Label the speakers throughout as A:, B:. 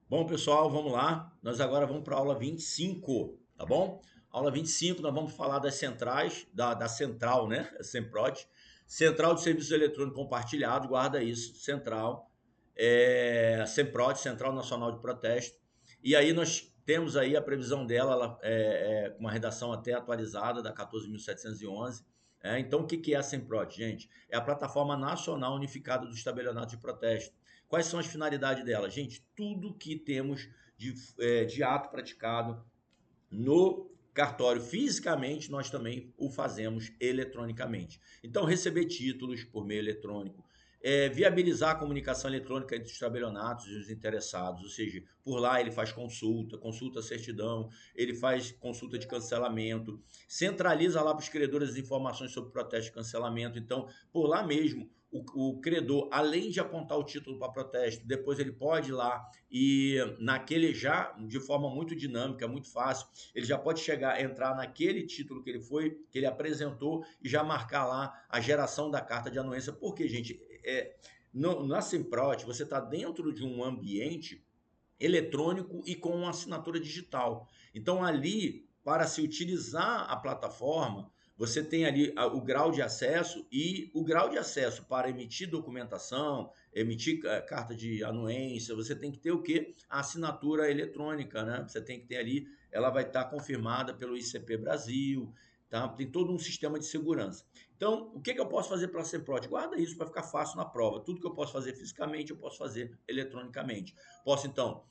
A: Bom, pessoal, vamos lá. Nós agora vamos para a aula 25, tá bom? Aula 25, nós vamos falar das centrais, da central, né? Semprot. Central de Serviços Eletrônicos Compartilhados, guarda isso, central. Semprot, Central Nacional de Protesto. E aí nós temos aí a previsão dela, com uma redação até atualizada, da 14.711. Então, o que é a Semprot, gente? É a Plataforma Nacional Unificada dos Estabelionatos de Protesto. Quais são as finalidades dela? Gente, tudo que temos de ato praticado no cartório fisicamente, nós também o fazemos eletronicamente. Então, receber títulos por meio eletrônico, viabilizar a comunicação eletrônica entre os tabelionatos e os interessados, ou seja, por lá ele faz consulta certidão, ele faz consulta de cancelamento, centraliza lá para os credores as informações sobre protesto e cancelamento. Então, por lá mesmo, o credor, além de apontar o título para protesto, depois ele pode ir lá e naquele já, de forma muito dinâmica, muito fácil, ele já pode chegar, entrar naquele título que ele apresentou e já marcar lá a geração da carta de anuência. Porque, gente, na Semprot, você está dentro de um ambiente eletrônico e com uma assinatura digital. Então, ali, para se utilizar a plataforma, você tem ali o grau de acesso e o grau de acesso para emitir documentação, emitir carta de anuência, você tem que ter o quê? A assinatura eletrônica, né? Você tem que ter ali, ela vai estar confirmada pelo ICP Brasil, tá? Tem todo um sistema de segurança. Então, o que eu posso fazer para a Semprot? Guarda isso para ficar fácil na prova. Tudo que eu posso fazer fisicamente, eu posso fazer eletronicamente. Posso, então,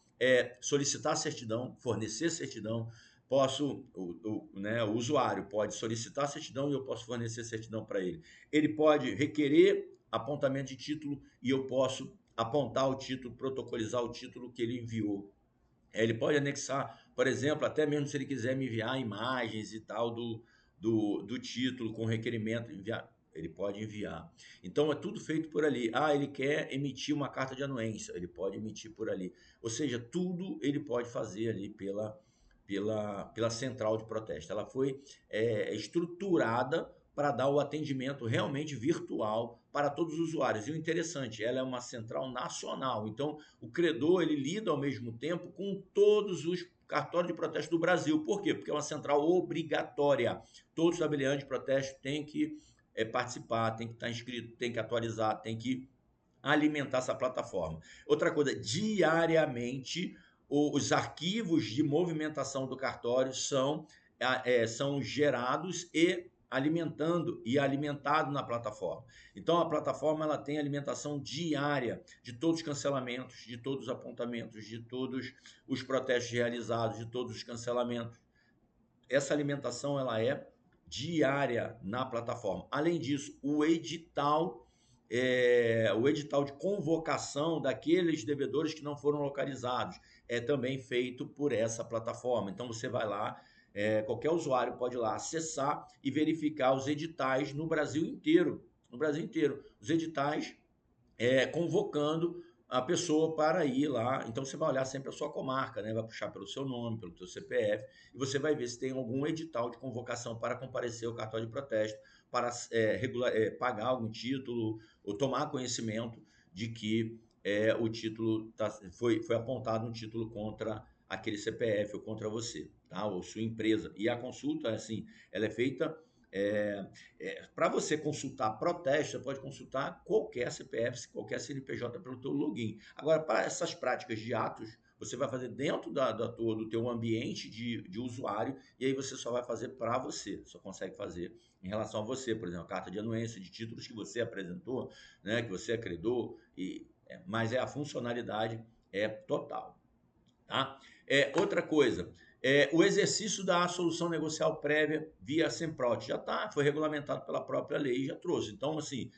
A: solicitar certidão, fornecer certidão, o usuário pode solicitar certidão e eu posso fornecer certidão para ele. Ele pode requerer apontamento de título e eu posso apontar o título, protocolizar o título que ele enviou. Ele pode anexar, por exemplo, até mesmo se ele quiser me enviar imagens e tal do título com requerimento, ele pode enviar. Então é tudo feito por ali. Ah, ele quer emitir uma carta de anuência, ele pode emitir por ali. Ou seja, tudo ele pode fazer ali pela central de protesto. Ela foi estruturada para dar o atendimento realmente virtual para todos os usuários. E o interessante, ela é uma central nacional. Então, o credor ele lida ao mesmo tempo com todos os cartórios de protesto do Brasil. Por quê? Porque é uma central obrigatória. Todo estabelecido de protesto tem que participar, tem que estar inscrito, tem que atualizar, tem que alimentar essa plataforma. Outra coisa, diariamente os arquivos de movimentação do cartório são gerados e alimentado na plataforma. Então a plataforma ela tem alimentação diária de todos os cancelamentos, de todos os apontamentos, de todos os protestos realizados, de todos os cancelamentos. Essa alimentação ela é diária na plataforma. Além disso, o edital de convocação daqueles devedores que não foram localizados é também feito por essa plataforma. Então você vai lá, qualquer usuário pode ir lá acessar e verificar os editais no Brasil inteiro. No Brasil inteiro, os editais convocando a pessoa para ir lá. Então você vai olhar sempre a sua comarca, né? Vai puxar pelo seu nome, pelo seu CPF, e você vai ver se tem algum edital de convocação para comparecer ao cartório de protesto, para pagar algum título, ou tomar conhecimento de que o título foi apontado um título contra aquele CPF ou contra você, tá? Ou sua empresa. E a consulta, assim, ela é feita para você consultar protesto, você pode consultar qualquer CPF, qualquer CNPJ pelo teu login. Agora, para essas práticas de atos, você vai fazer dentro do teu ambiente de usuário e aí você só vai fazer para você, só consegue fazer em relação a você, por exemplo, a carta de anuência de títulos que você apresentou, né, que você acreditou, mas a funcionalidade é total. Tá? Outra coisa, o exercício da solução negocial prévia via Semprot já foi regulamentado pela própria lei e já trouxe. Então, assim,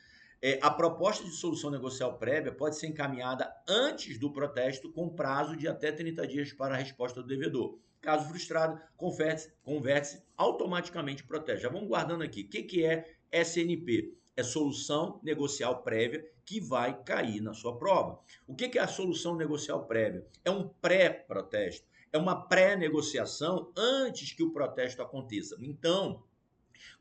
A: a proposta de solução negocial prévia pode ser encaminhada antes do protesto com prazo de até 30 dias para a resposta do devedor. Caso frustrado, converte-se automaticamente o protesto. Já vamos guardando aqui. O que é SNP? É solução negocial prévia que vai cair na sua prova. O que é a solução negocial prévia? É um pré-protesto, é uma pré-negociação antes que o protesto aconteça. Então,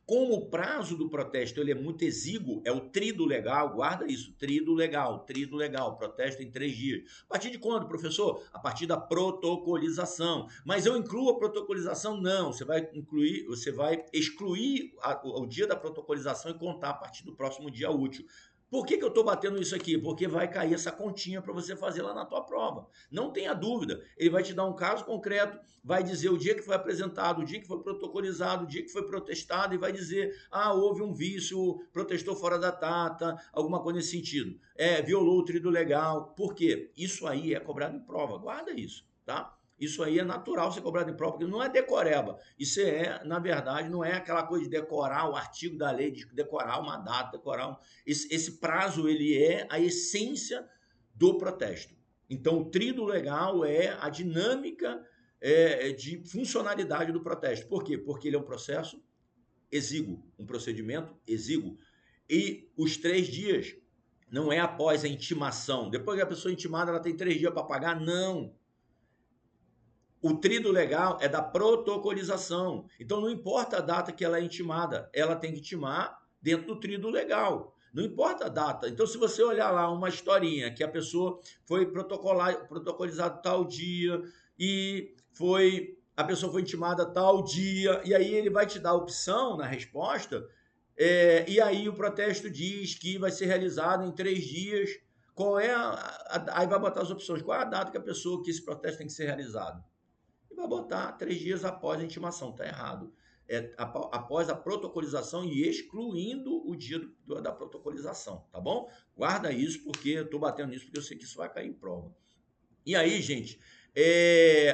A: Como o prazo do protesto ele é muito exíguo, é o trido legal, guarda isso, trido legal, protesto em 3 dias. A partir de quando, professor? A partir da protocolização. Mas eu incluo a protocolização? Não, você vai excluir o dia da protocolização e contar a partir do próximo dia útil. Por que eu estou batendo isso aqui? Porque vai cair essa continha para você fazer lá na tua prova. Não tenha dúvida. Ele vai te dar um caso concreto, vai dizer o dia que foi apresentado, o dia que foi protocolizado, o dia que foi protestado e vai dizer, houve um vício, protestou fora da data, alguma coisa nesse sentido. Violou o trido legal. Por quê? Isso aí é cobrado em prova. Guarda isso, tá? Isso aí é natural ser cobrado em prova, porque não é decoreba. Isso na verdade, não é aquela coisa de decorar o artigo da lei, de decorar uma data, esse prazo, ele é a essência do protesto. Então, o trido legal é a dinâmica de funcionalidade do protesto. Por quê? Porque ele é um processo exíguo, um procedimento exíguo. E os 3 dias não é após a intimação. Depois que a pessoa é intimada, ela tem 3 dias para pagar? Não. O trido legal é da protocolização. Então, não importa a data que ela é intimada, ela tem que intimar dentro do trido legal. Não importa a data. Então, se você olhar lá uma historinha que a pessoa foi protocolizada tal dia e a pessoa foi intimada tal dia, e aí ele vai te dar a opção na resposta, e aí o protesto diz que vai ser realizado em 3 dias. Qual é aí vai botar as opções. Qual é a data que esse protesto tem que ser realizado? Vai botar 3 dias após a intimação. Está errado. Após a protocolização e excluindo o dia da protocolização, tá bom? Guarda isso, porque eu estou batendo nisso, porque eu sei que isso vai cair em prova. E aí, gente,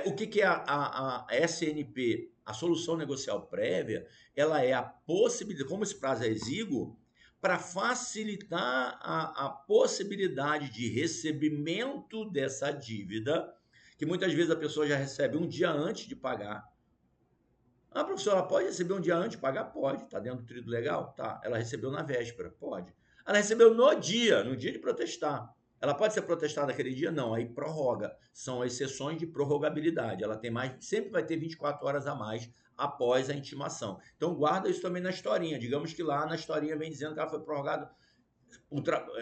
A: o que é a SNP? A solução negocial prévia, ela é a possibilidade, como esse prazo é exíguo, para facilitar a possibilidade de recebimento dessa dívida, que muitas vezes a pessoa já recebe um dia antes de pagar. Professora, ela pode receber um dia antes de pagar? Pode. Está dentro do trido legal? Tá. Ela recebeu na véspera? Pode. Ela recebeu no dia de protestar. Ela pode ser protestada naquele dia? Não. Aí prorroga. São exceções de prorrogabilidade. Ela sempre vai ter 24 horas a mais após a intimação. Então guarda isso também na historinha. Digamos que lá na historinha vem dizendo que ela foi prorrogada.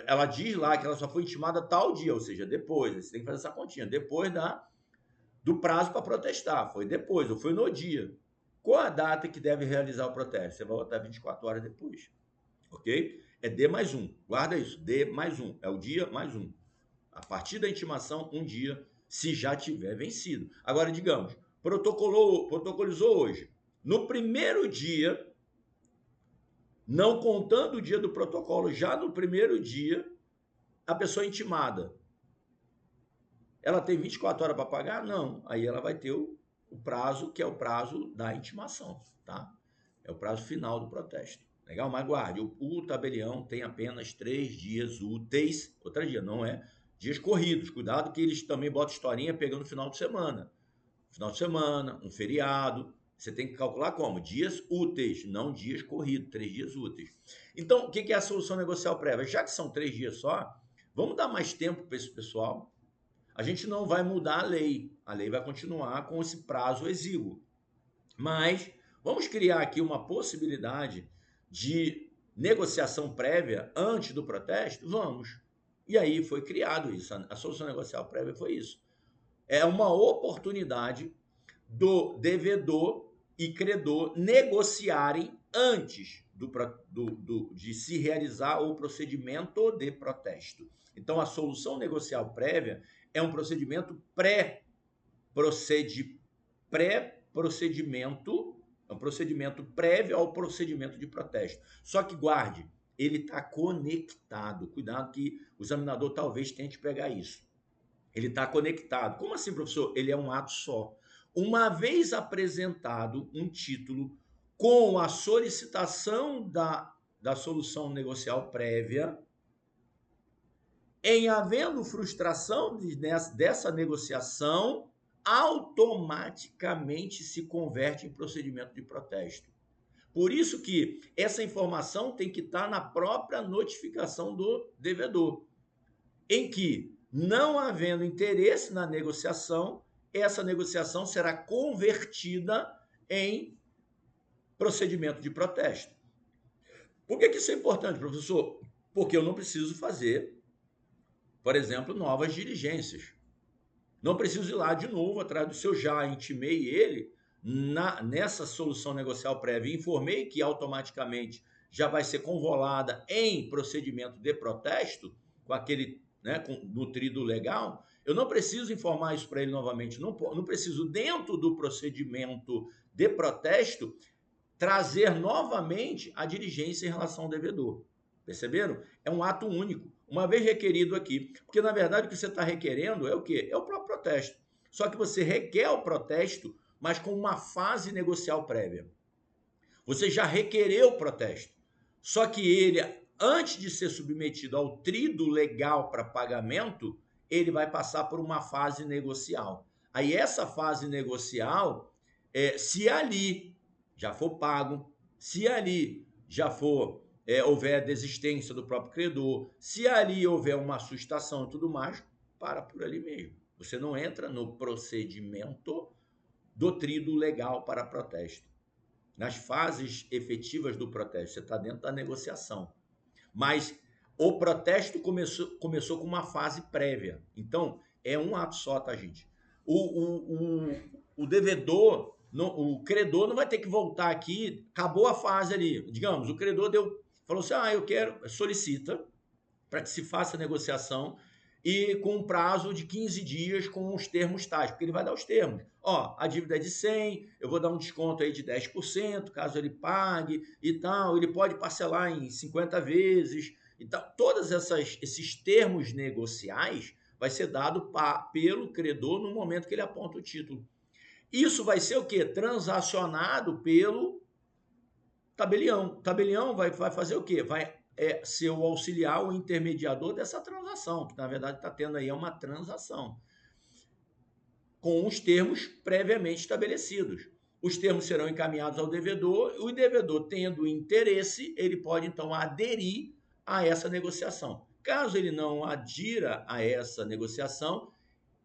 A: Ela diz lá que ela só foi intimada tal dia, ou seja, depois. Você tem que fazer essa continha. Depois do prazo para protestar. Foi depois, ou foi no dia. Qual a data que deve realizar o protesto? Você vai botar 24 horas depois. Ok? É D mais 1. Guarda isso. D mais 1. É o dia mais 1. A partir da intimação, um dia, se já tiver vencido. Agora, digamos, protocolizou hoje. No primeiro dia, não contando o dia do protocolo, já no primeiro dia, a pessoa é intimada. Ela tem 24 horas para pagar? Não. Aí ela vai ter o prazo, que é o prazo da intimação, tá? É o prazo final do protesto. Legal? Mas guarde, o tabelião tem apenas 3 dias úteis, outra dia, não é dias corridos. Cuidado que eles também botam historinha pegando final de semana. Final de semana, um feriado. Você tem que calcular como? Dias úteis, não dias corridos, 3 dias úteis. Então, o que é a solução negocial prévia? Já que são 3 dias só, vamos dar mais tempo para esse pessoal. A gente não vai mudar a lei vai continuar com esse prazo exíguo. Mas vamos criar aqui uma possibilidade de negociação prévia antes do protesto? Vamos. E aí foi criado isso. A solução negocial prévia foi isso. É uma oportunidade do devedor e credor negociarem antes de se realizar o procedimento de protesto. Então, a solução negocial prévia é um procedimento pré-procedimento, é um procedimento prévio ao procedimento de protesto. Só que guarde, ele está conectado. Cuidado que o examinador talvez tente pegar isso. Ele está conectado. Como assim, professor? Ele é um ato só. Uma vez apresentado um título com a solicitação da solução negocial prévia, em havendo frustração dessa negociação, automaticamente se converte em procedimento de protesto. Por isso que essa informação tem que estar na própria notificação do devedor, em que, não havendo interesse na negociação, essa negociação será convertida em procedimento de protesto. Por que isso é importante, professor? Porque eu não preciso fazer, por exemplo, novas diligências. Não preciso ir lá de novo atrás do seu já intimei ele nessa solução negocial prévia, informei que automaticamente já vai ser convolada em procedimento de protesto, com aquele, né, com nutrido legal. Eu não preciso informar isso para ele novamente, não preciso, dentro do procedimento de protesto, trazer novamente a diligência em relação ao devedor. Perceberam? É um ato único, uma vez requerido aqui. Porque, na verdade, o que você está requerendo é o quê? É o próprio protesto. Só que você requer o protesto, mas com uma fase negocial prévia. Você já requereu o protesto. Só que ele, antes de ser submetido ao trido legal para pagamento, ele vai passar por uma fase negocial. Aí essa fase negocial, se ali já for pago, se ali já for houver desistência do próprio credor, se ali houver uma sustação e tudo mais, para por ali mesmo. Você não entra no procedimento do trido legal para protesto. Nas fases efetivas do protesto, você está dentro da negociação. Mas o protesto começou com uma fase prévia. Então, é um ato só, tá, gente? O devedor, o credor não vai ter que voltar aqui, acabou a fase ali. Digamos, o credor falou assim, eu quero, solicita para que se faça a negociação e com um prazo de 15 dias com os termos tais, porque ele vai dar os termos. Ó, a dívida é de 100, eu vou dar um desconto aí de 10%, caso ele pague e tal, ele pode parcelar em 50 vezes. Então, todos esses termos negociais vai ser dado pelo credor no momento que ele aponta o título. Isso vai ser o quê? Transacionado pelo tabelião. O tabelião vai fazer o quê? Vai ser o auxiliar, o intermediador dessa transação, que na verdade está tendo aí uma transação, com os termos previamente estabelecidos. Os termos serão encaminhados ao devedor, e o devedor, tendo interesse, ele pode então aderir a essa negociação. Caso ele não adira a essa negociação,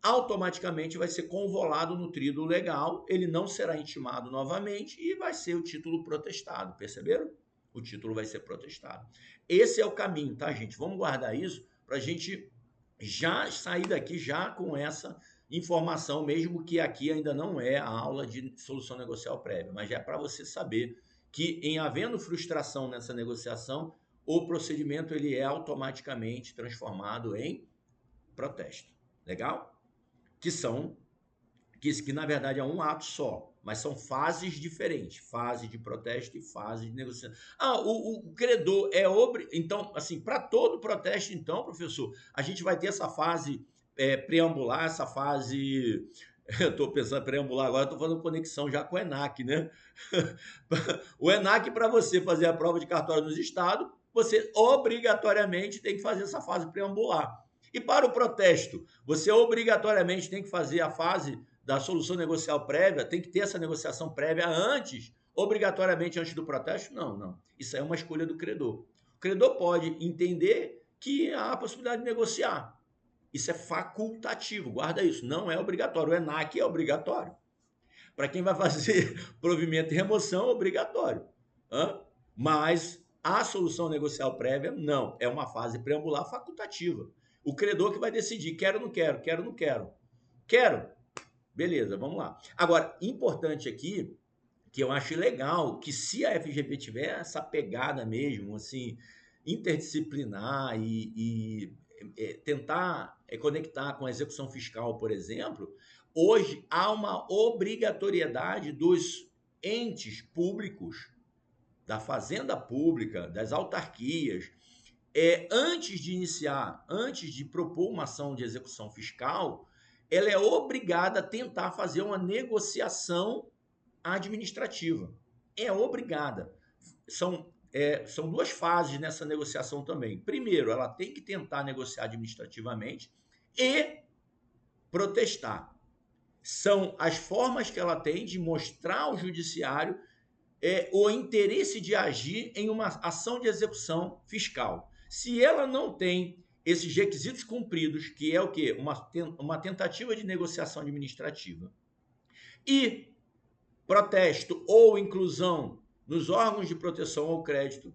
A: automaticamente vai ser convolado no trido legal, ele não será intimado novamente e vai ser o título protestado, perceberam? O título vai ser protestado. Esse é o caminho, tá, gente? Vamos guardar isso para a gente já sair daqui já com essa informação, mesmo que aqui ainda não é a aula de solução negocial prévia, mas já é para você saber que, em havendo frustração nessa negociação, o procedimento ele é automaticamente transformado em protesto. Legal? Que na verdade é um ato só, mas são fases diferentes, fase de protesto e fase de negociação. O credor então, assim, para todo protesto, então, professor, a gente vai ter essa fase preambular, essa fase. Eu estou pensando em preambular agora, estou fazendo conexão já com o ENAC, né? O ENAC, para você fazer a prova de cartório nos estados, você obrigatoriamente tem que fazer essa fase preambular. E para o protesto, você obrigatoriamente tem que fazer a fase da solução negocial prévia, tem que ter essa negociação prévia antes, obrigatoriamente antes do protesto? Não. Isso é uma escolha do credor. O credor pode entender que há a possibilidade de negociar. Isso é facultativo, guarda isso, não é obrigatório. O ENAC é obrigatório. Para quem vai fazer provimento e remoção, é obrigatório. Mas a solução negocial prévia, não. É uma fase preambular facultativa. O credor que vai decidir, quero ou não quero, quero ou não quero. Quero. Beleza, vamos lá. Agora, importante aqui, que eu acho legal, que se a FGV tiver essa pegada mesmo, assim, interdisciplinar e tentar conectar com a execução fiscal, por exemplo, hoje há uma obrigatoriedade dos entes públicos, da fazenda pública, das autarquias, antes de propor uma ação de execução fiscal, ela é obrigada a tentar fazer uma negociação administrativa. É obrigada. São duas fases nessa negociação também. Primeiro, ela tem que tentar negociar administrativamente e protestar. São as formas que ela tem de mostrar ao judiciário o interesse de agir em uma ação de execução fiscal. Se ela não tem esses requisitos cumpridos, que é o quê? Uma tentativa de negociação administrativa, e protesto ou inclusão nos órgãos de proteção ao crédito,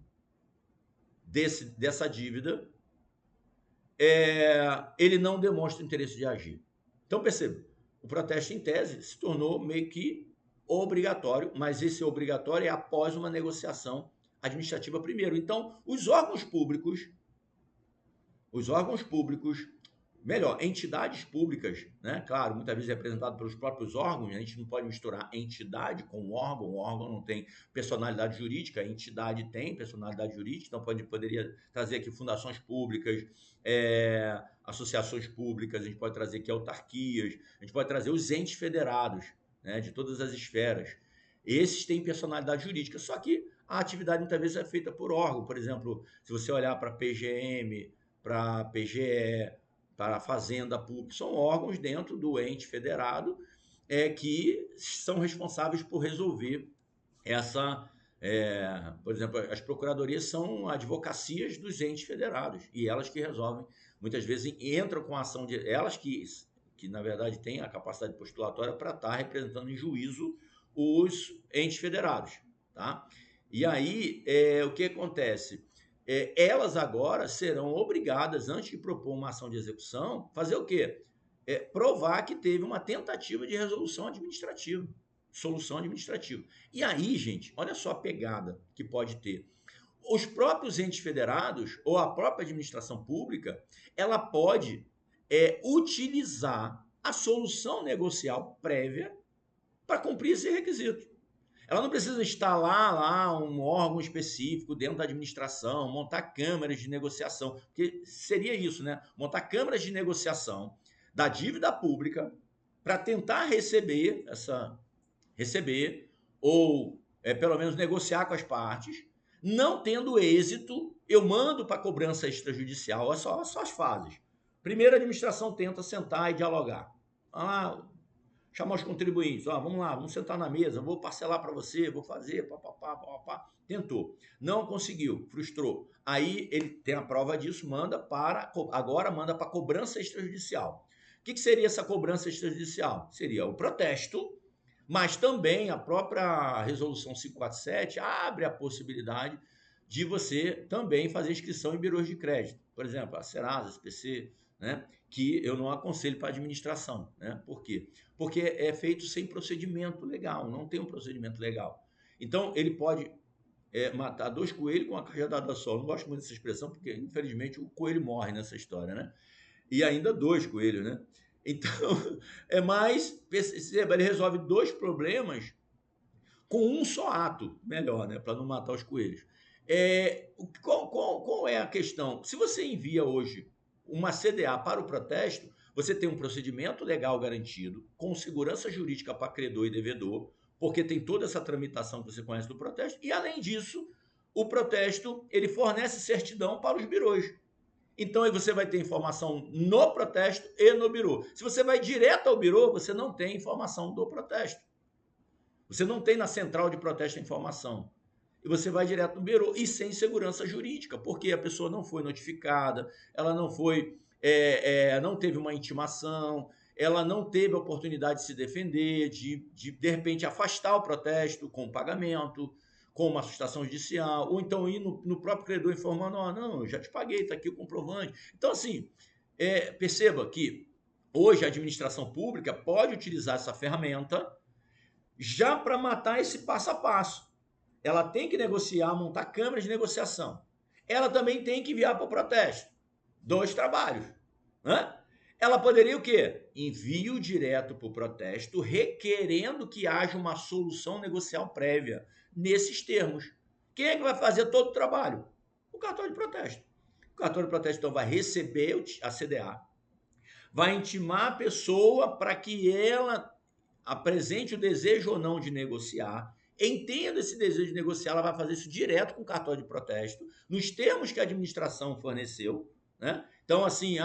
A: dessa dívida, ele não demonstra interesse de agir. Então, perceba, o protesto, em tese, se tornou meio que obrigatório, mas esse obrigatório é após uma negociação administrativa primeiro. Então, os órgãos públicos, melhor, entidades públicas, né? Claro, muitas vezes é representado pelos próprios órgãos, a gente não pode misturar entidade com o órgão não tem personalidade jurídica, a entidade tem personalidade jurídica, então poderia trazer aqui fundações públicas, associações públicas, a gente pode trazer aqui autarquias, a gente pode trazer os entes federados, né, de todas as esferas. Esses têm personalidade jurídica, só que a atividade muitas vezes é feita por órgão, por exemplo, se você olhar para a PGM, para a PGE, para a Fazenda Pública, são órgãos dentro do ente federado que são responsáveis por resolver essa... por exemplo, as procuradorias são advocacias dos entes federados e elas que resolvem, muitas vezes entram com a ação de... Elas que na verdade têm a capacidade postulatória para estar representando em juízo os entes federados, tá? E aí, o que acontece? Elas agora serão obrigadas, antes de propor uma ação de execução, fazer o quê? Provar que teve uma tentativa de resolução administrativa, solução administrativa. E aí, gente, olha só a pegada que pode ter. Os próprios entes federados ou a própria administração pública, ela pode utilizar a solução negocial prévia para cumprir esse requisito. Ela não precisa instalar lá um órgão específico dentro da administração, montar câmaras de negociação, porque seria isso, né? Montar câmaras de negociação da dívida pública para tentar receber ou pelo menos negociar com as partes. Não tendo êxito, eu mando para cobrança extrajudicial. Olha só as fases. Primeiro, a administração tenta sentar e dialogar. Chamar os contribuintes, vamos lá, vamos sentar na mesa, vou parcelar para você, vou fazer, papapá. Tentou, não conseguiu, frustrou. Aí ele tem a prova disso, agora manda para cobrança extrajudicial. O que seria essa cobrança extrajudicial? Seria o protesto, mas também a própria resolução 547 abre a possibilidade de você também fazer inscrição em birôs de crédito. Por exemplo, a Serasa, a SPC, né? Que eu não aconselho para a administração, né? Por quê? Porque é feito sem procedimento legal, não tem um procedimento legal. Então, ele pode matar dois coelhos com uma cajadada só. Eu não gosto muito dessa expressão, porque, infelizmente, o coelho morre nessa história, né? E ainda dois coelhos, né? Então, perceba, ele resolve dois problemas com um só ato, melhor, né? Para não matar os coelhos. Qual é a questão? Se você envia hoje uma CDA para o protesto, você tem um procedimento legal garantido, com segurança jurídica para credor e devedor, porque tem toda essa tramitação que você conhece do protesto, e além disso, o protesto ele fornece certidão para os birôs. Então aí você vai ter informação no protesto e no birô. Se você vai direto ao birô, você não tem informação do protesto. Você não tem na central de protesto a informação. E você vai direto no birô e sem segurança jurídica, porque a pessoa não foi notificada, ela não foi, não teve uma intimação, ela não teve a oportunidade de se defender, de repente afastar o protesto com pagamento, com uma sustação judicial, ou então ir no próprio credor informando, não, eu já te paguei, está aqui o comprovante. Então, assim, perceba que hoje a administração pública pode utilizar essa ferramenta já para matar esse passo a passo. Ela tem que negociar, montar câmaras de negociação. Ela também tem que enviar para o protesto. Dois trabalhos. Né? Ela poderia o quê? Envio direto para o protesto, requerendo que haja uma solução negocial prévia nesses termos. Quem é que vai fazer todo o trabalho? O cartório de protesto. O cartório de protesto, então, vai receber a CDA, vai intimar a pessoa para que ela apresente o desejo ou não de negociar. Entenda esse desejo de negociar, ela vai fazer isso direto com o cartório de protesto, nos termos que a administração forneceu, né? Então, assim,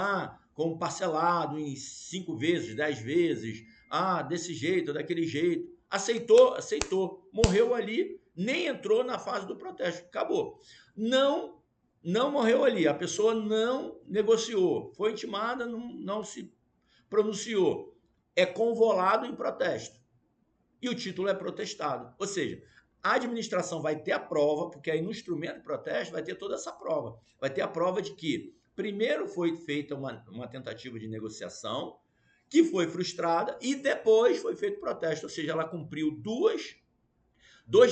A: como parcelado em 5 vezes, 10 vezes, desse jeito, daquele jeito. Aceitou. Morreu ali, nem entrou na fase do protesto. Acabou. Não morreu ali, a pessoa não negociou, foi intimada, não se pronunciou. É convolado em protesto. E o título é protestado. Ou seja, A administração vai ter a prova, porque aí no instrumento de protesto vai ter toda essa prova. Vai ter a prova de que primeiro foi feita uma tentativa de negociação, que foi frustrada, e depois foi feito protesto, ou seja, ela cumpriu dois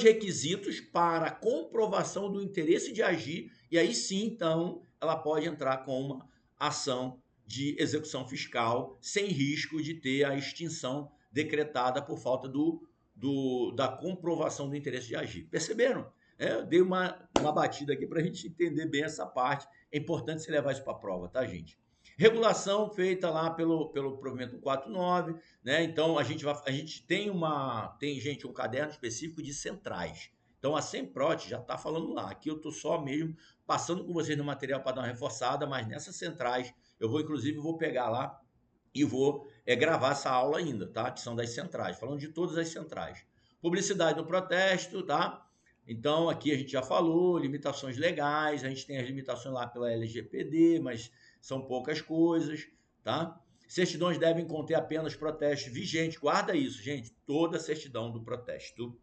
A: requisitos para comprovação do interesse de agir, e aí sim, então, ela pode entrar com uma ação de execução fiscal sem risco de ter a extinção decretada por falta da comprovação do interesse de agir. Perceberam? Eu dei uma batida aqui para a gente entender bem essa parte. É importante você levar isso para a prova, tá, gente? Regulação feita lá pelo provimento 149, né? Então a gente tem gente um caderno específico de centrais. Então a Semprot já está falando lá. Aqui eu estou só mesmo passando com vocês no material para dar uma reforçada, mas nessas centrais eu vou pegar lá e vou gravar essa aula ainda, tá? Que são das centrais, falando de todas as centrais. Publicidade no protesto, tá? Então aqui a gente já falou, limitações legais, a gente tem as limitações lá pela LGPD, mas são poucas coisas, tá? Certidões devem conter apenas protestos vigentes. Guarda isso, gente. Toda certidão do protesto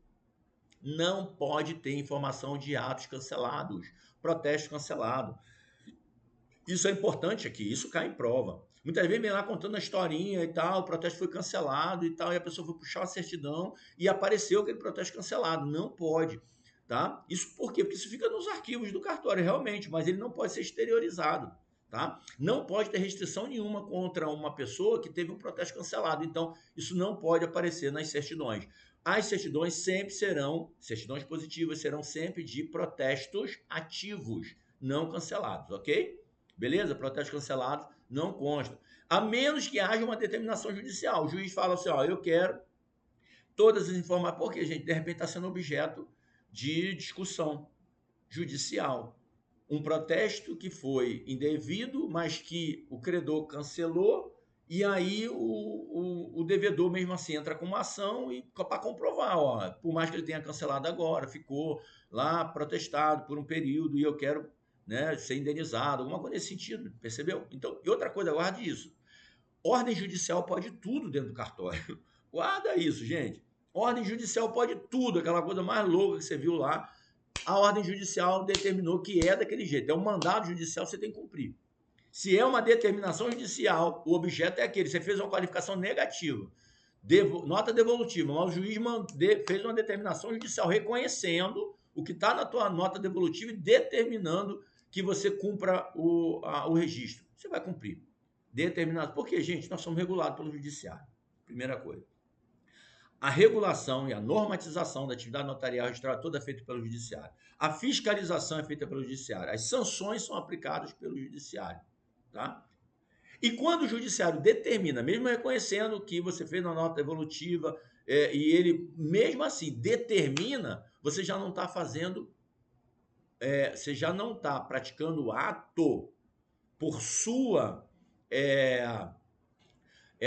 A: não pode ter informação de atos cancelados, protesto cancelado. Isso é importante aqui, isso cai em prova. Muitas vezes vem lá contando a historinha e tal, o protesto foi cancelado e tal, e a pessoa foi puxar a certidão e apareceu aquele protesto cancelado. Não pode, tá? Isso por quê? Porque isso fica nos arquivos do cartório, realmente, mas ele não pode ser exteriorizado. Tá? Não pode ter restrição nenhuma contra uma pessoa que teve um protesto cancelado. Então, isso não pode aparecer nas certidões. As certidões certidões positivas serão sempre de protestos ativos, não cancelados, ok? Beleza? Protestos cancelados não constam. A menos que haja uma determinação judicial. O juiz fala assim, ó, eu quero todas as informações. Porque, gente, de repente está sendo objeto de discussão judicial. Um protesto que foi indevido, mas que o credor cancelou, e aí o devedor mesmo assim entra com uma ação e para comprovar, ó, por mais que ele tenha cancelado agora, ficou lá protestado por um período e eu quero, né, ser indenizado, alguma coisa nesse sentido, percebeu? Então, e outra coisa, guarde isso. Ordem judicial pode tudo dentro do cartório. Guarda isso, gente. Ordem judicial pode tudo, aquela coisa mais louca que você viu lá. A ordem judicial determinou que é daquele jeito. É um mandado judicial, você tem que cumprir. Se é uma determinação judicial, o objeto é aquele. Você fez uma qualificação negativa, nota devolutiva, mas o juiz fez uma determinação judicial reconhecendo o que está na tua nota devolutiva e determinando que você cumpra o registro. Você vai cumprir. Determinado. Porque, gente, nós somos regulados pelo judiciário. Primeira coisa. A regulação e a normatização da atividade notarial registrada toda é feita pelo judiciário. A fiscalização é feita pelo judiciário. As sanções são aplicadas pelo judiciário, tá? E quando o judiciário determina, mesmo reconhecendo que você fez uma nota evolutiva, e ele, mesmo assim, determina, você já não está fazendo, você já não está praticando o ato por sua,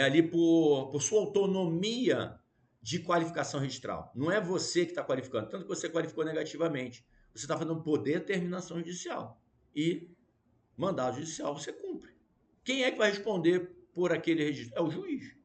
A: ali por sua autonomia de qualificação registral. Não é você que está qualificando, tanto que você qualificou negativamente. Você está fazendo por determinação judicial. E mandado judicial você cumpre. Quem é que vai responder por aquele registro? É o juiz.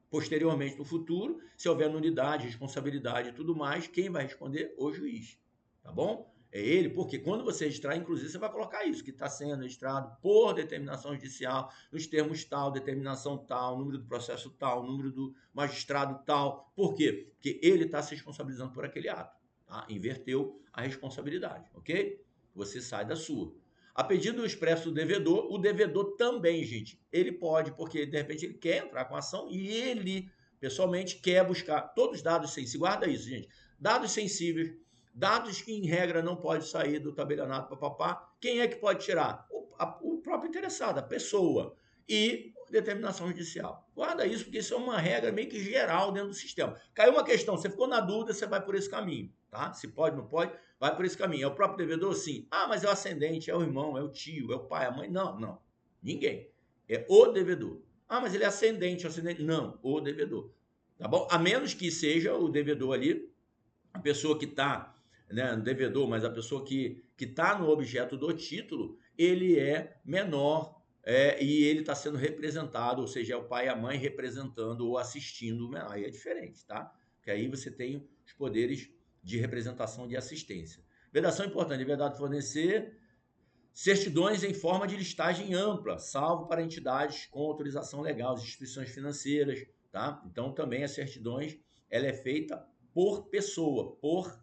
A: Posteriormente, no futuro, se houver nulidade, responsabilidade e tudo mais, quem vai responder? O juiz. Tá bom? É ele, porque quando você registrar, inclusive, você vai colocar isso, que está sendo registrado por determinação judicial, nos termos tal, determinação tal, número do processo tal, número do magistrado tal. Por quê? Porque ele está se responsabilizando por aquele ato. Tá? Inverteu a responsabilidade, ok? Você sai da sua. A pedido expresso do devedor, o devedor também, gente, ele pode, porque de repente ele quer entrar com a ação e ele, pessoalmente, quer buscar todos os dados sensíveis. Guarda isso, gente. Dados sensíveis, dados que, em regra, não pode sair do tabelionato papapá. Quem é que pode tirar? O próprio interessado, a pessoa. E determinação judicial. Guarda isso, porque isso é uma regra meio que geral dentro do sistema. Caiu uma questão, você ficou na dúvida, você vai por esse caminho, tá? Se pode, não pode, vai por esse caminho. É o próprio devedor? Sim. Ah, mas é o ascendente, é o irmão, é o tio, é o pai, a mãe? Não, não. Ninguém. É o devedor. Ah, mas ele é ascendente, ascendente? Não, o devedor. Tá bom? A menos que seja o devedor ali, a pessoa que está, né, no devedor, mas a pessoa que está no objeto do título, ele é menor, e ele está sendo representado, ou seja, é o pai e a mãe representando ou assistindo o menor. Aí é diferente, tá? Porque aí você tem os poderes de representação de assistência. Vedação importante, é vedado fornecer certidões em forma de listagem ampla, salvo para entidades com autorização legal, as instituições financeiras, tá? Então, também as certidões, ela é feita por pessoa, por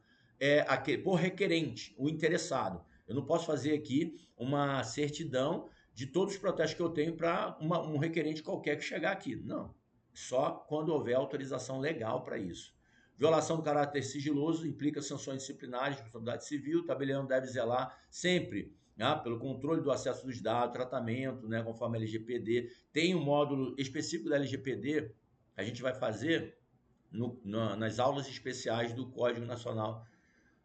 A: requerente, o interessado. Eu não posso fazer aqui uma certidão de todos os protestos que eu tenho para um requerente qualquer que chegar aqui. Não. Só quando houver autorização legal para isso. Violação do caráter sigiloso implica sanções disciplinares, responsabilidade civil. O tabelião deve zelar sempre, né, pelo controle do acesso dos dados, tratamento, né, conforme a LGPD. Tem um módulo específico da LGPD que a gente vai fazer nas aulas especiais do Código Nacional,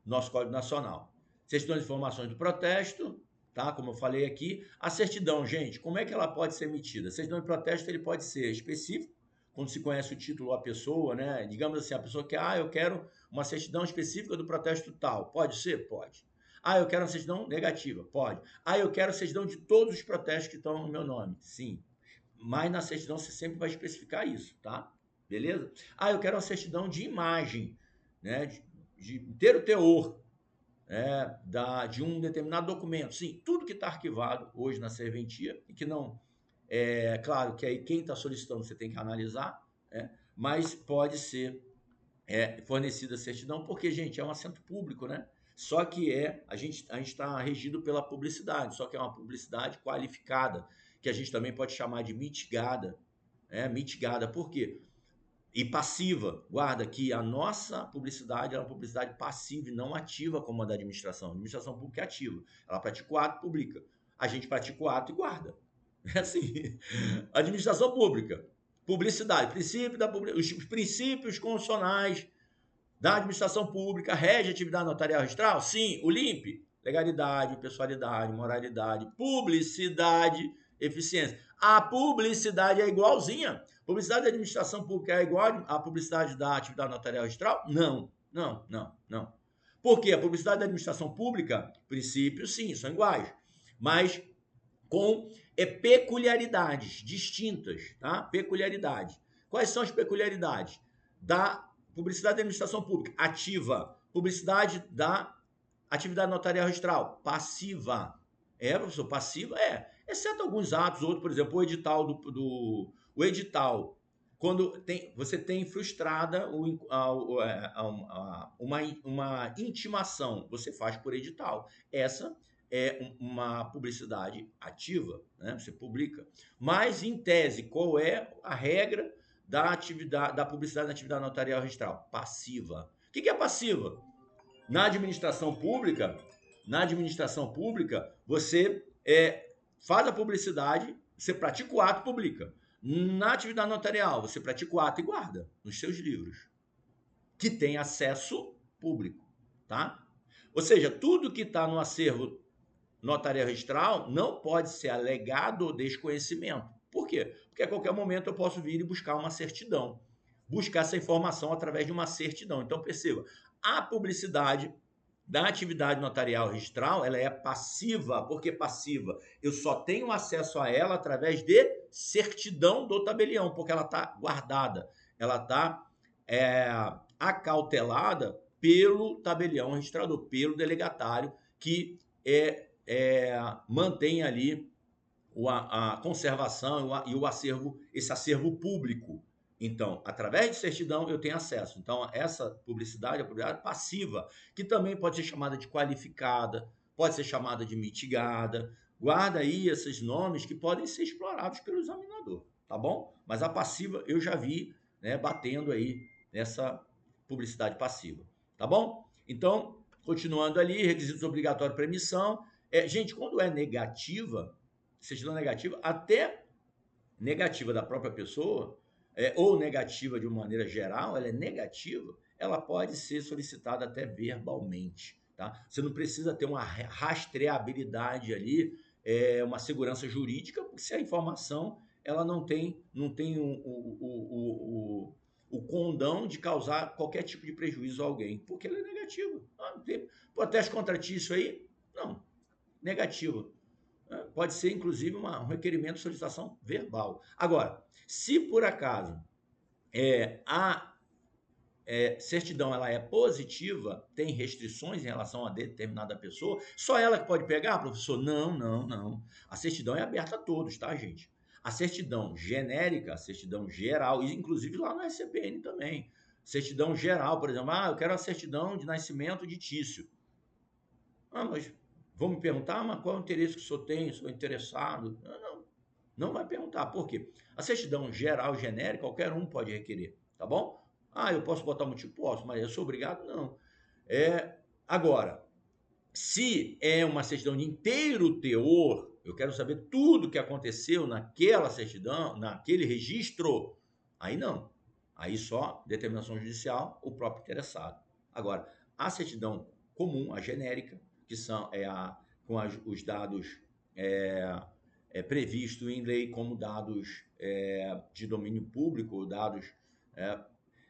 A: nosso Código Nacional. Certidão de informações do protesto, tá? Como eu falei aqui. A certidão, gente, como é que ela pode ser emitida? A certidão de protesto ele pode ser específico, quando se conhece o título ou a pessoa, né? Digamos assim, a pessoa quer, eu quero uma certidão específica do protesto tal. Pode ser? Pode. Eu quero uma certidão negativa. Pode. Eu quero a certidão de todos os protestos que estão no meu nome. Sim. Mas na certidão você sempre vai especificar isso, tá? Beleza? Eu quero uma certidão de imagem, né? De ter o teor de um determinado documento. Sim, tudo que está arquivado hoje na serventia e que não... claro que aí quem está solicitando você tem que analisar, mas pode ser fornecida a certidão, porque, gente, é um assento público, né? Só que a gente está regido pela publicidade, só que é uma publicidade qualificada, que a gente também pode chamar de mitigada. Mitigada, por quê? E passiva. Guarda que a nossa publicidade é uma publicidade passiva e não ativa como a da administração. A administração pública é ativa. Ela pratica o ato, publica. A gente pratica o ato e guarda. É assim. Administração pública. Publicidade. Os princípios constitucionais da administração pública rege a atividade notarial registral? Sim. O LIMP. Legalidade, pessoalidade, moralidade, publicidade, eficiência. A publicidade é igualzinha. Publicidade da administração pública é igual à publicidade da atividade notarial registral? Não, não, não, não. Por quê? A publicidade da administração pública, princípios, sim, são iguais, mas com peculiaridades distintas, tá? Peculiaridades. Quais são as peculiaridades da publicidade da administração pública? Ativa. Publicidade da atividade notarial registral? Passiva. Professor, passiva? Exceto alguns atos, outros, por exemplo, o edital o edital, quando você tem frustrada uma intimação, você faz por edital. Essa é uma publicidade ativa, né? Você publica. Mas, em tese, qual é a regra da publicidade na atividade notarial registral? Passiva. O que é passiva? Na administração pública, você faz a publicidade, você pratica o ato e publica. Na atividade notarial, você pratica o ato e guarda nos seus livros, que tem acesso público, tá? Ou seja, tudo que está no acervo notarial registral não pode ser alegado desconhecimento. Por quê? Porque a qualquer momento eu posso vir e buscar uma certidão, buscar essa informação através de uma certidão. Então, perceba, a publicidade da atividade notarial registral, ela é passiva. Por que passiva? Eu só tenho acesso a ela através de certidão do tabelião, porque ela está guardada, ela está acautelada pelo tabelião registrador, pelo delegatário, que mantém ali a conservação e o acervo, esse acervo público. Então, através de certidão, eu tenho acesso. Então, essa publicidade é a publicidade passiva, que também pode ser chamada de qualificada, pode ser chamada de mitigada. Guarda aí esses nomes que podem ser explorados pelo examinador, tá bom? Mas a passiva eu já vi, né, batendo aí nessa publicidade passiva, tá bom? Então, continuando ali, requisitos obrigatórios para emissão. Gente, quando é negativa, certidão negativa, até negativa da própria pessoa, ou negativa de uma maneira geral, ela é negativa, ela pode ser solicitada até verbalmente, tá? Você não precisa ter uma rastreabilidade ali, uma segurança jurídica, porque se a informação ela não tem o condão de causar qualquer tipo de prejuízo a alguém, porque ela é negativa. Não tem protesto contra ti isso aí? Não, negativo. Pode ser, inclusive, um requerimento de solicitação verbal. Agora, se por acaso certidão ela é positiva, tem restrições em relação a determinada pessoa, só ela que pode pegar, professor? Não, não, não. A certidão é aberta a todos, tá, gente? A certidão genérica, a certidão geral, e inclusive lá no SCPN também. Certidão geral, por exemplo, eu quero a certidão de nascimento de Tício. Mas vão me perguntar, mas qual é o interesse que o senhor tem? Sou interessado? Não, não vai perguntar. Por quê? A certidão geral, genérica, qualquer um pode requerer, tá bom? Eu posso botar motivo? Posso, mas eu sou obrigado? Não. Agora, se é uma certidão de inteiro teor, eu quero saber tudo o que aconteceu naquela certidão, naquele registro, aí não. Aí só determinação judicial, o próprio interessado. Agora, a certidão comum, a genérica, que são com os dados previstos em lei como dados de domínio público, dados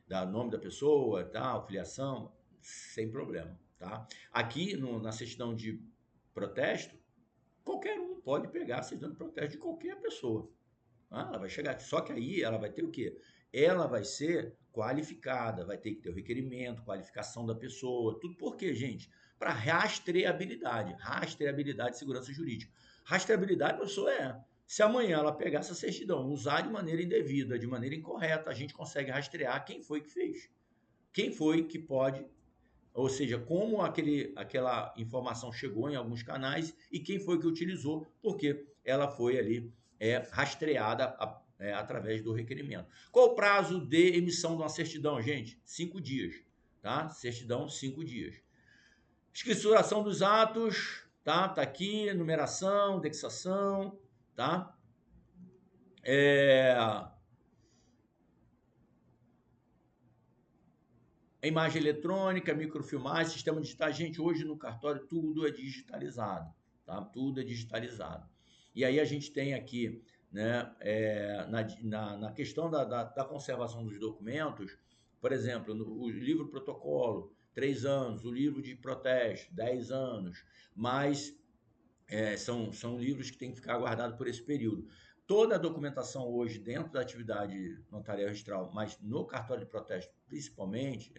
A: da nome da pessoa, tal, filiação, sem problema, tá? Aqui na certidão de protesto, qualquer um pode pegar a certidão de protesto de qualquer pessoa. Ela vai chegar aqui, só que aí ela vai ter o quê? Ela vai ser qualificada, vai ter que ter o requerimento, qualificação da pessoa, tudo por quê, gente? Para rastreabilidade e segurança jurídica. Rastreabilidade, professor, se amanhã ela pegar essa certidão, usar de maneira indevida, de maneira incorreta, a gente consegue rastrear quem foi que fez. Quem foi que pode, ou seja, como aquela informação chegou em alguns canais e quem foi que utilizou, porque ela foi ali rastreada através do requerimento. Qual o prazo de emissão de uma certidão, gente? 5 dias, tá? Certidão, 5 dias. Escrituração dos atos, tá? Tá aqui, numeração, indexação, tá? Imagem eletrônica, microfilmagem, sistema digital. Gente, hoje no cartório tudo é digitalizado, tá? Tudo é digitalizado. E aí a gente tem aqui, né, na questão da conservação dos documentos, por exemplo, o livro protocolo, 3 anos, o livro de protesto, 10 anos, mas são livros que têm que ficar guardados por esse período. Toda a documentação hoje dentro da atividade notarial registral, mas no cartório de protesto principalmente,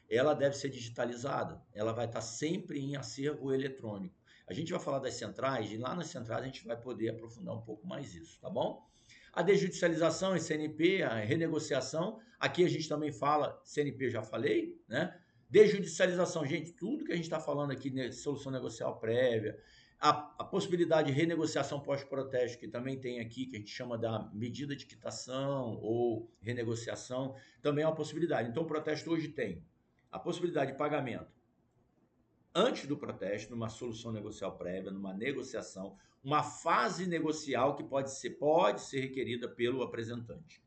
A: ela deve ser digitalizada. Ela vai estar sempre em acervo eletrônico. A gente vai falar das centrais e lá nas centrais a gente vai poder aprofundar um pouco mais isso, tá bom? A desjudicialização em CNP, a renegociação, aqui a gente também fala, CNP já falei, né? Desjudicialização, gente, tudo que a gente está falando aqui, né, solução negocial prévia, a possibilidade de renegociação pós-protesto, que também tem aqui, que a gente chama da medida de quitação ou renegociação, também é uma possibilidade. Então, o protesto hoje tem a possibilidade de pagamento antes do protesto, numa solução negocial prévia, numa negociação, uma fase negocial que pode ser requerida pelo apresentante.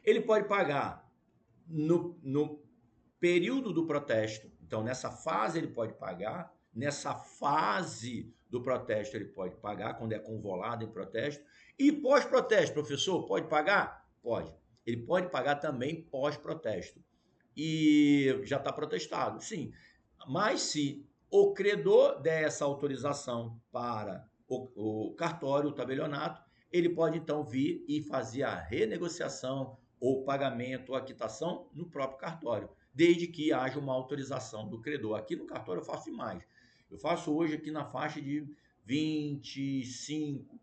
A: Ele pode pagar no período do protesto, então nessa fase ele pode pagar, nessa fase do protesto ele pode pagar, quando é convolado em protesto, e pós-protesto, professor, pode pagar? Pode. Ele pode pagar também pós-protesto. E já está protestado, sim. Mas se o credor der essa autorização para o cartório, o tabelionato, ele pode então vir e fazer a renegociação ou pagamento ou a quitação no próprio cartório, desde que haja uma autorização do credor. Aqui no cartório eu faço mais. Eu faço hoje aqui na faixa de 25,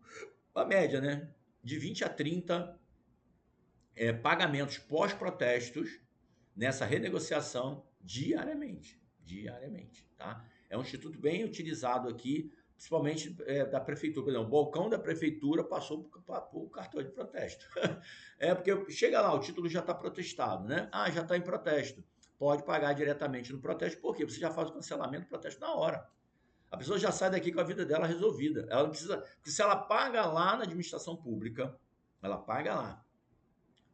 A: a média, né? De 20 a 30 pagamentos pós-protestos nessa renegociação diariamente, tá? É um instituto bem utilizado aqui, principalmente da prefeitura. Por exemplo, o balcão da prefeitura passou para o cartão de protesto. Porque chega lá, o título já está protestado, né? Já está em protesto. Pode pagar diretamente no protesto, porque você já faz o cancelamento do protesto na hora. A pessoa já sai daqui com a vida dela resolvida. Ela não precisa. Porque se ela paga lá na administração pública, ela paga lá.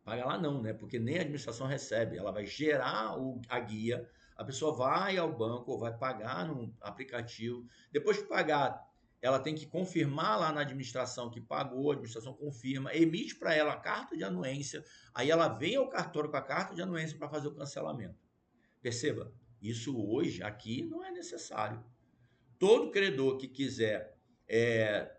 A: Paga lá não, né? Porque nem a administração recebe. Ela vai gerar a guia, a pessoa vai ao banco ou vai pagar no aplicativo. Depois que pagar, ela tem que confirmar lá na administração que pagou, a administração confirma, emite para ela a carta de anuência, aí ela vem ao cartório com a carta de anuência para fazer o cancelamento. Perceba, isso hoje aqui não é necessário. Todo credor que quiser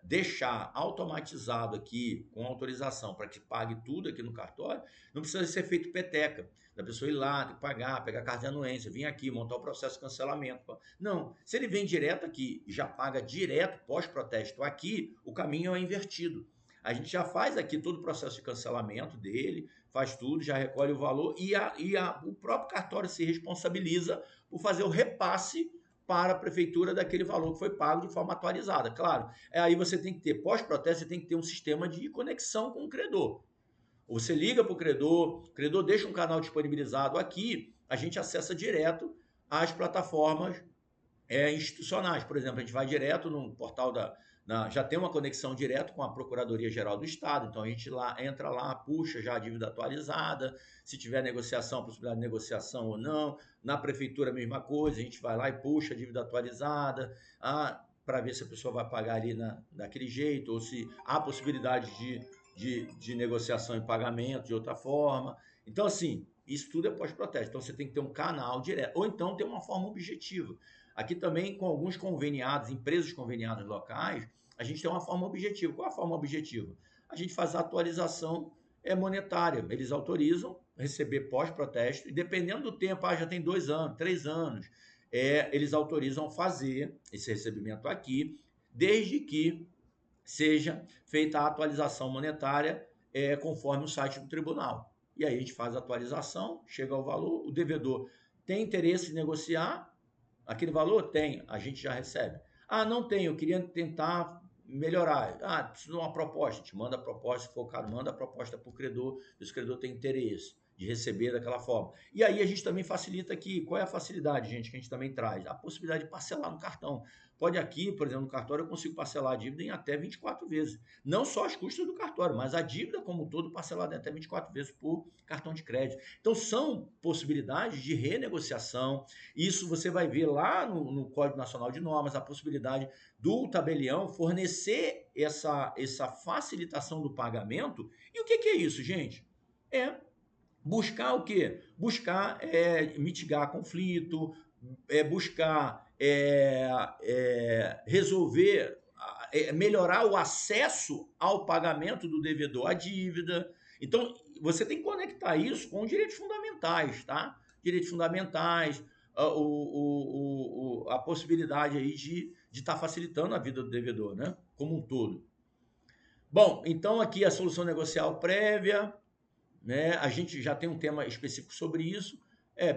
A: deixar automatizado aqui, com autorização, para que pague tudo aqui no cartório, não precisa ser feito peteca, da pessoa ir lá, tem que pagar, pegar a carta de anuência, vir aqui, montar o processo de cancelamento. Não, se ele vem direto aqui e já paga direto, pós-protesto aqui, o caminho é invertido. A gente já faz aqui todo o processo de cancelamento dele, faz tudo, já recolhe o valor o próprio cartório se responsabiliza por fazer o repasse para a prefeitura daquele valor que foi pago de forma atualizada. Claro, aí você tem que ter, pós-protesto, você tem que ter um sistema de conexão com o credor. Você liga para o credor deixa um canal disponibilizado aqui, a gente acessa direto às plataformas institucionais. Por exemplo, a gente vai direto no portal já tem uma conexão direto com a Procuradoria-Geral do Estado, então a gente entra lá, puxa já a dívida atualizada, se tiver negociação, possibilidade de negociação ou não. Na prefeitura, a mesma coisa, a gente vai lá e puxa a dívida atualizada, para ver se a pessoa vai pagar ali daquele jeito, ou se há possibilidade de negociação e pagamento de outra forma. Então, assim, isso tudo é pós-protesto. Então, você tem que ter um canal direto, ou então ter uma forma objetiva. Aqui também, com alguns conveniados, empresas conveniadas locais, a gente tem uma forma objetiva. Qual é a forma objetiva? A gente faz a atualização monetária. Eles autorizam receber pós-protesto, e dependendo do tempo, já tem 2 anos, 3 anos, eles autorizam fazer esse recebimento aqui, desde que seja feita a atualização monetária conforme o site do tribunal. E aí a gente faz a atualização, chega ao valor, o devedor tem interesse em negociar, aquele valor? Tem, a gente já recebe. Não tem, eu queria tentar melhorar. Preciso de uma proposta. A gente manda a proposta, se for o caso, manda a proposta para o credor, se o credor tem interesse de receber daquela forma. E aí a gente também facilita aqui. Qual é a facilidade, gente, que a gente também traz? A possibilidade de parcelar no cartão. Pode aqui, por exemplo, no cartório eu consigo parcelar a dívida em até 24 vezes. Não só as custas do cartório, mas a dívida como um todo parcelada em até 24 vezes por cartão de crédito. Então são possibilidades de renegociação. Isso você vai ver lá no Código Nacional de Normas, a possibilidade do tabelião fornecer essa facilitação do pagamento. E o que é isso, gente? Buscar o quê? Buscar mitigar conflito, buscar resolver, melhorar o acesso ao pagamento do devedor à dívida. Então, você tem que conectar isso com direitos fundamentais, tá? Direitos fundamentais, a possibilidade aí de estar facilitando a vida do devedor, né? Como um todo. Bom, então aqui a solução negocial prévia, né? A gente já tem um tema específico sobre isso.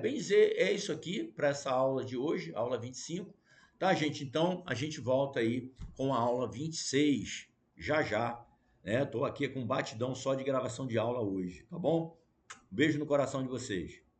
A: Bem dizer, é isso aqui para essa aula de hoje, aula 25. Tá, gente? Então, a gente volta aí com a aula 26, já, né? Tô aqui com batidão só de gravação de aula hoje, tá bom? Beijo no coração de vocês.